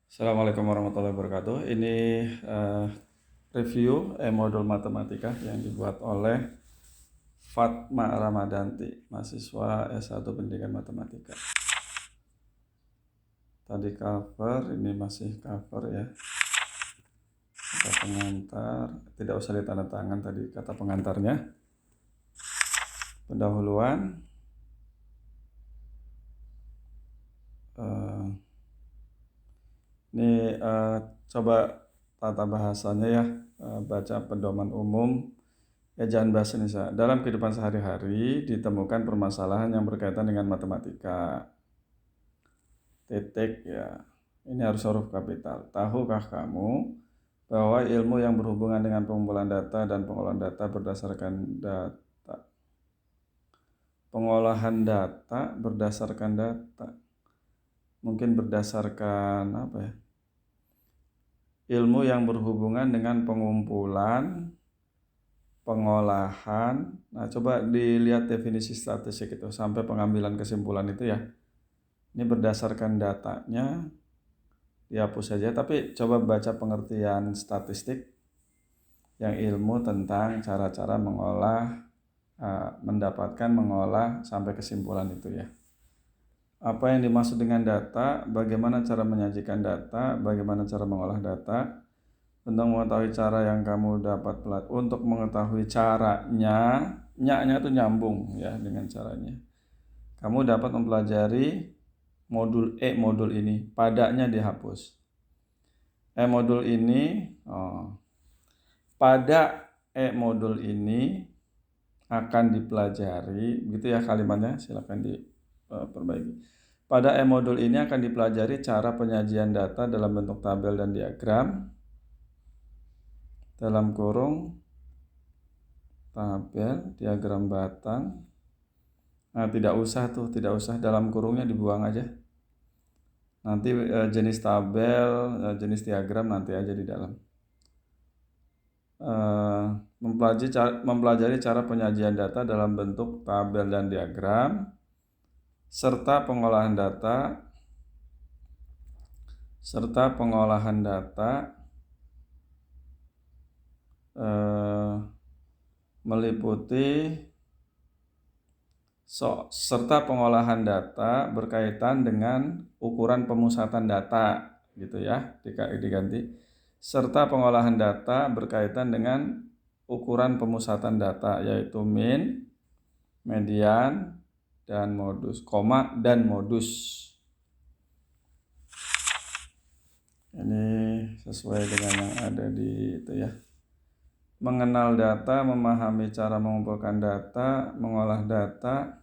Assalamualaikum warahmatullahi wabarakatuh. Ini review modul matematika yang dibuat oleh Fatma Ramadanti, mahasiswa S1 Pendidikan Matematika. Tadi cover, ini masih cover ya. Kata pengantar, tidak usah ditandatangan tadi kata pengantarnya. Pendahuluan. Ini coba tata bahasanya ya, baca pedoman umum. Ejaan bahasa Indonesia. Dalam kehidupan sehari-hari ditemukan permasalahan yang berkaitan dengan matematika. Titik ya. Ini harus huruf kapital. Tahukah kamu bahwa ilmu yang berhubungan dengan pengumpulan data dan pengolahan data berdasarkan data. Pengolahan data berdasarkan data. Mungkin berdasarkan apa ya? Ilmu yang berhubungan dengan pengumpulan, pengolahan. Nah, coba dilihat definisi statistik itu sampai pengambilan kesimpulan itu ya. Ini berdasarkan datanya, dihapus saja. Tapi coba baca pengertian statistik yang ilmu tentang cara-cara mengolah, mendapatkan, mengolah sampai kesimpulan itu ya. Apa yang dimaksud dengan data, bagaimana cara menyajikan data, bagaimana cara mengolah data. Untuk mengetahui cara yang kamu dapat untuk mengetahui caranya, nya itu nyambung ya dengan caranya. Kamu dapat mempelajari modul ini, padanya dihapus. Modul ini, pada modul ini akan dipelajari, gitu ya kalimatnya, silakan diperbaiki. Pada modul ini akan dipelajari cara penyajian data dalam bentuk tabel dan diagram. Dalam kurung tabel, diagram batang. Nah, tidak usah dalam kurungnya dibuang aja. Nanti jenis tabel, jenis diagram nanti aja di dalam. Mempelajari cara penyajian data dalam bentuk tabel dan diagram, serta pengolahan data meliputi serta pengolahan data berkaitan dengan ukuran pemusatan data, gitu ya, diganti. Serta pengolahan data berkaitan dengan ukuran pemusatan data, yaitu min, median, dan modus, koma dan modus. Ini sesuai dengan yang ada di itu ya. Mengenal data, memahami cara mengumpulkan data, mengolah data.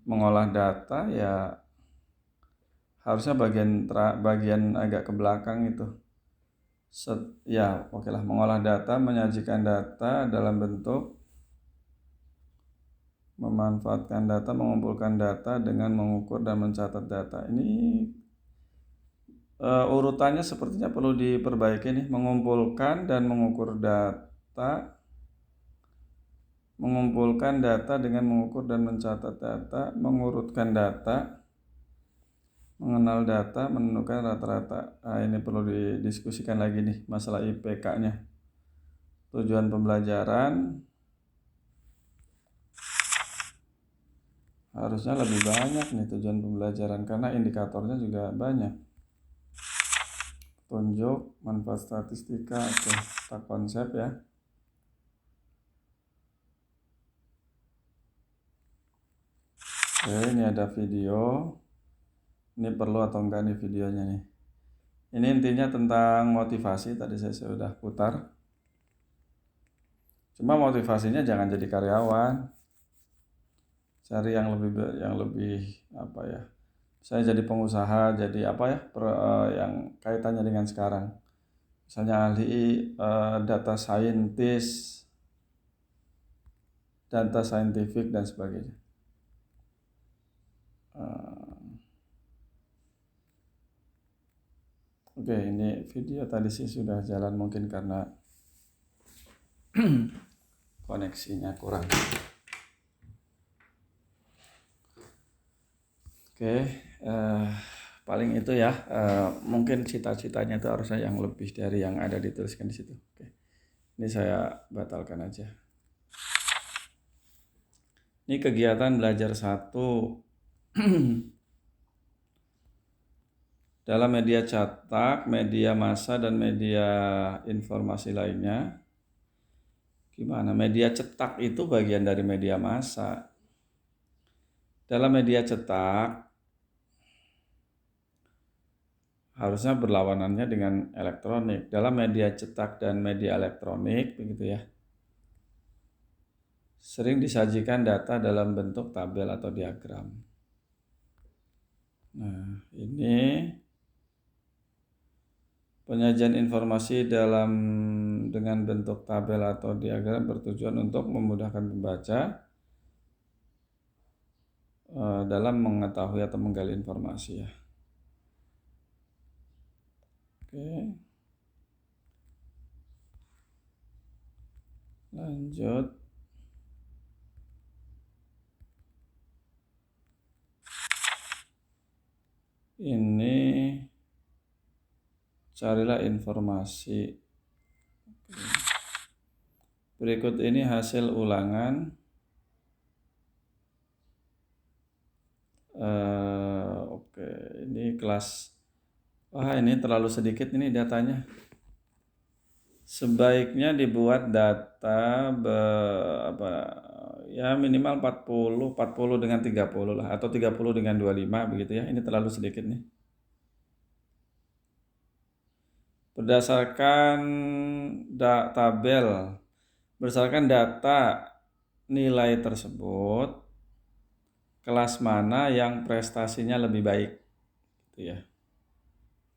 Mengolah data ya harusnya bagian agak ke belakang itu. Oke lah, mengolah data, menyajikan data dalam bentuk, memanfaatkan data, mengumpulkan data dengan mengukur dan mencatat data. Ini urutannya sepertinya perlu diperbaiki nih. Mengumpulkan dan mengukur data, mengumpulkan data dengan mengukur dan mencatat data, mengurutkan data, mengenal data, menentukan rata-rata. Nah, ini perlu didiskusikan lagi nih masalah IPK-nya. Tujuan pembelajaran harusnya lebih banyak nih tujuan pembelajaran karena indikatornya juga banyak. Tunjuk manfaat statistika, tak konsep ya. Oke, ini ada video. Ini perlu atau enggak nih videonya nih. Ini intinya tentang motivasi, tadi saya sudah putar. Cuma motivasinya jangan jadi karyawan. Cari yang lebih apa ya? Saya jadi pengusaha, jadi apa ya? Yang kaitannya dengan sekarang. Misalnya ahli data scientist, data scientific dan sebagainya. Oke, ini video tadi sih sudah jalan mungkin karena koneksinya kurang. Oke, paling itu ya, mungkin cita-citanya itu harusnya yang lebih dari yang ada dituliskan di situ. Oke. Ini saya batalkan aja. Ini kegiatan belajar 1 dalam media cetak, media massa, dan media informasi lainnya. Gimana? Media cetak itu bagian dari media massa. Dalam media cetak harusnya berlawanannya dengan elektronik. Dalam media cetak dan media elektronik, begitu ya, sering disajikan data dalam bentuk tabel atau diagram. Nah, ini penyajian informasi dengan bentuk tabel atau diagram bertujuan untuk memudahkan pembaca dalam mengetahui atau menggali informasi ya. Oke. Lanjut. Ini carilah informasi. Berikut ini hasil ulangan. Oke, ini kelas. Wah, ini terlalu sedikit ini datanya. Sebaiknya dibuat data ya minimal 40 dengan 30 lah, atau 30 dengan 25 begitu ya. Ini terlalu sedikit nih. Berdasarkan data nilai tersebut, kelas mana yang prestasinya lebih baik gitu ya.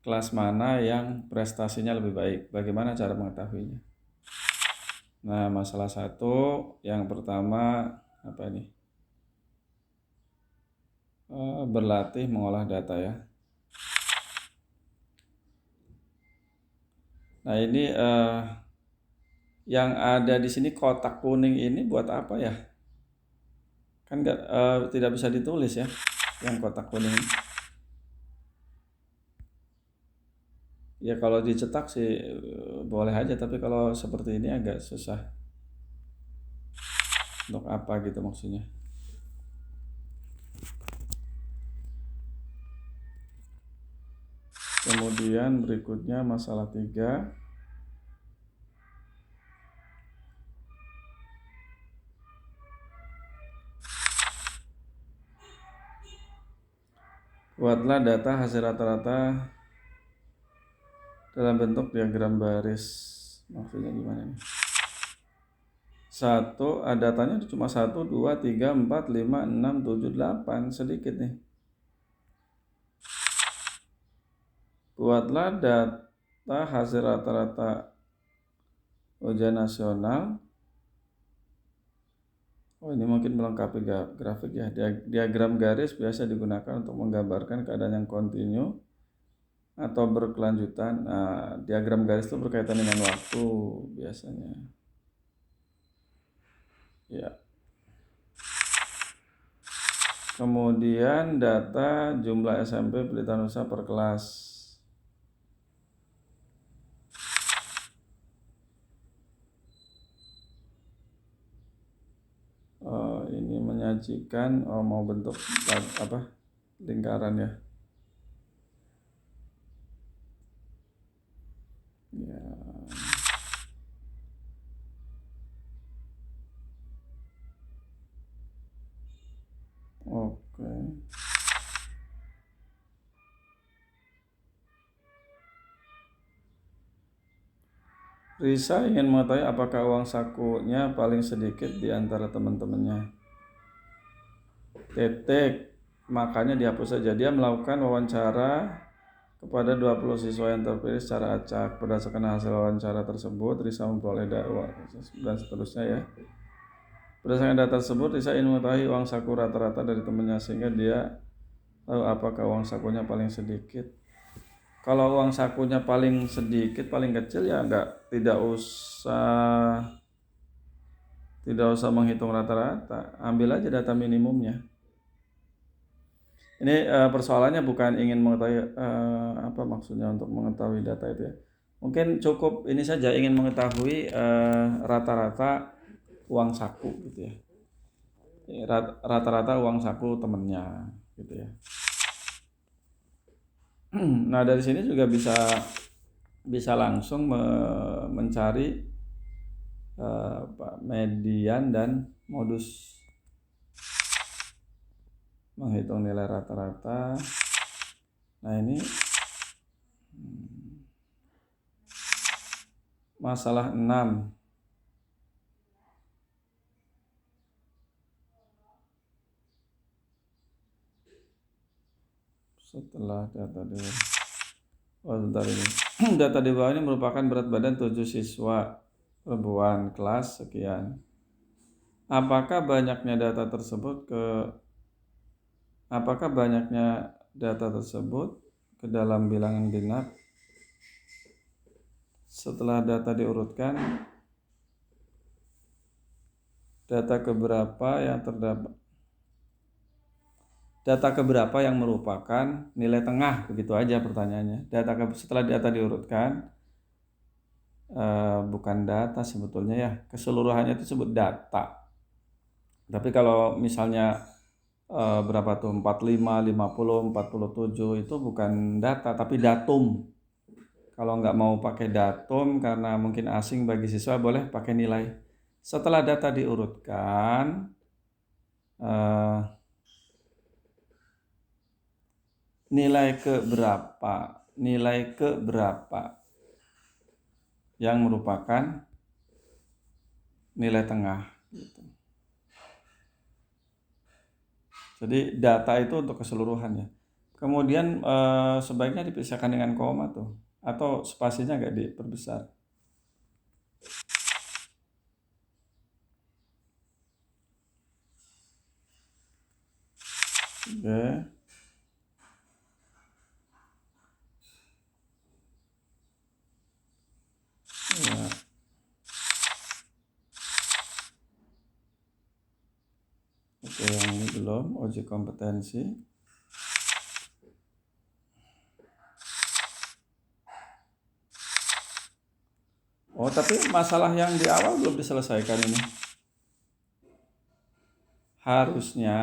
Kelas mana yang prestasinya lebih baik? Bagaimana cara mengetahuinya? Nah, masalah 1 yang pertama apa ini? Berlatih mengolah data ya. Nah, ini yang ada di sini kotak kuning ini buat apa ya? Kan tidak bisa ditulis ya, yang kotak kuning. Ya kalau dicetak sih boleh aja, tapi kalau seperti ini agak susah. Untuk apa gitu maksudnya? Kemudian berikutnya masalah 3. Buatlah data hasil rata-rata dalam bentuk diagram baris. Maksudnya gimana nih? 1, datanya cuma 1, 2, 3, 4, 5, 6, 7, 8. Sedikit nih. Buatlah data hasil rata-rata ujian nasional. Oh, ini mungkin melengkapi grafik ya. Diagram garis biasa digunakan untuk menggambarkan keadaan yang kontinu atau berkelanjutan. Nah, diagram garis itu berkaitan dengan waktu biasanya. Ya. Kemudian data jumlah SMP Pelitanusa per kelas. Ini menyajikan mau bentuk lingkaran ya. Ya. Oke. Risa ingin mengetahui apakah uang sakunya paling sedikit di antara teman-temannya. Titik. Makanya dihapus saja. Dia melakukan wawancara kepada 20 siswa yang terpilih secara acak. Berdasarkan hasil wawancara tersebut, Risa memperoleh uang dan seterusnya ya. Berdasarkan data tersebut, Risa ingin mengetahui uang saku rata-rata dari temannya sehingga dia tahu apakah uang sakunya paling sedikit. Kalau uang sakunya paling sedikit, paling kecil ya tidak usah menghitung rata-rata. Ambil aja data minimumnya. Ini persoalannya bukan ingin mengetahui apa maksudnya untuk mengetahui data itu ya. Mungkin cukup ini saja ingin mengetahui rata-rata uang saku gitu ya. Rata-rata uang saku temennya gitu ya. Nah dari sini juga bisa langsung mencari median dan modus menghitung nilai rata-rata. Nah ini masalah 6. Setelah data di sebentar ini. Data di bawah ini merupakan berat badan 7 siswa perempuan kelas sekian. Apakah banyaknya data tersebut ke dalam bilangan genap setelah data diurutkan, data keberapa yang merupakan nilai tengah, begitu aja pertanyaannya. Setelah data diurutkan, bukan data sebetulnya ya, keseluruhannya itu disebut data. Tapi kalau misalnya berapa tuh 45, 50, 47 itu bukan data tapi datum. Kalau nggak mau pakai datum karena mungkin asing bagi siswa, boleh pakai nilai. Setelah data diurutkan, nilai ke berapa yang merupakan nilai tengah gitu. Jadi data itu untuk keseluruhannya. Kemudian sebaiknya dipisahkan dengan koma tuh, atau spasinya nggak diperbesar. Oke. Ya. Oke, yang ini belum, uji kompetensi. Oh, tapi masalah yang di awal belum diselesaikan ini. Harusnya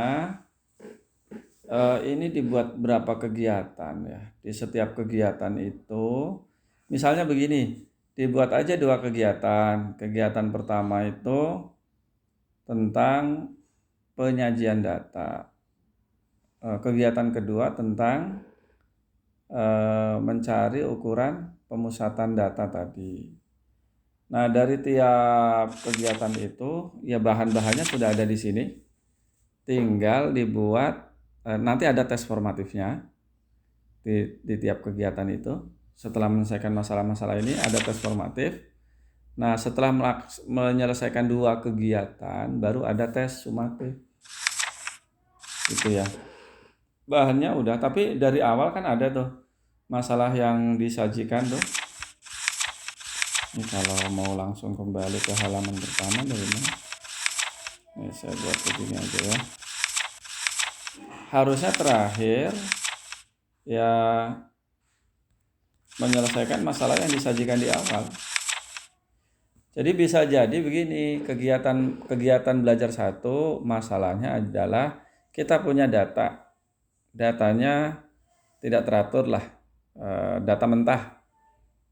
ini dibuat berapa kegiatan ya. Di setiap kegiatan itu, misalnya begini, dibuat aja 2 kegiatan. Kegiatan pertama itu tentang penyajian data. Kegiatan kedua tentang mencari ukuran pemusatan data tadi. Nah, dari tiap kegiatan itu, ya bahan-bahannya sudah ada di sini. Tinggal dibuat, nanti ada tes formatifnya di tiap kegiatan itu. Setelah menyelesaikan masalah-masalah ini, ada tes formatif. Nah, setelah menyelesaikan 2 kegiatan, baru ada tes sumatif. Itu ya. Bahannya udah, tapi dari awal kan ada tuh masalah yang disajikan tuh. Ini kalau mau langsung kembali ke halaman pertama dari mana? Ini saya buat begini aja ya. Harusnya terakhir ya menyelesaikan masalah yang disajikan di awal. Jadi bisa jadi begini, kegiatan belajar 1 masalahnya adalah kita punya data. Datanya tidak teratur lah, data mentah.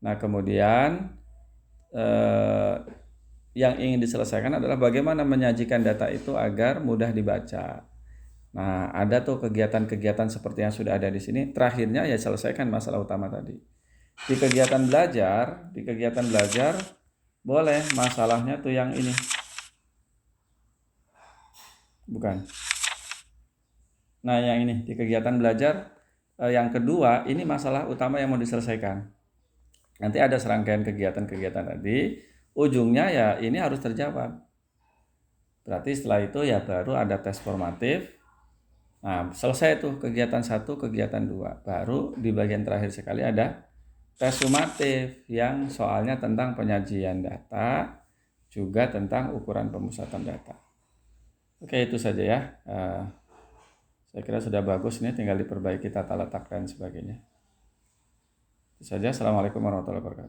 Nah, kemudian yang ingin diselesaikan adalah bagaimana menyajikan data itu agar mudah dibaca. Nah, ada tuh kegiatan-kegiatan seperti yang sudah ada di sini. Terakhirnya ya selesaikan masalah utama tadi. Di kegiatan belajar boleh masalahnya tuh yang ini. Bukan. Nah, yang ini di kegiatan belajar yang kedua, ini masalah utama yang mau diselesaikan. Nanti ada serangkaian kegiatan-kegiatan tadi, ujungnya ya ini harus terjawab. Berarti setelah itu ya baru ada tes formatif. Nah, selesai tuh kegiatan 1, kegiatan 2. Baru di bagian terakhir sekali ada tes sumatif yang soalnya tentang penyajian data, juga tentang ukuran pemusatan data. Oke, itu saja ya. Saya kira sudah bagus nih, tinggal diperbaiki tata letak dan sebagainya. Itu saja. Assalamualaikum warahmatullahi wabarakatuh.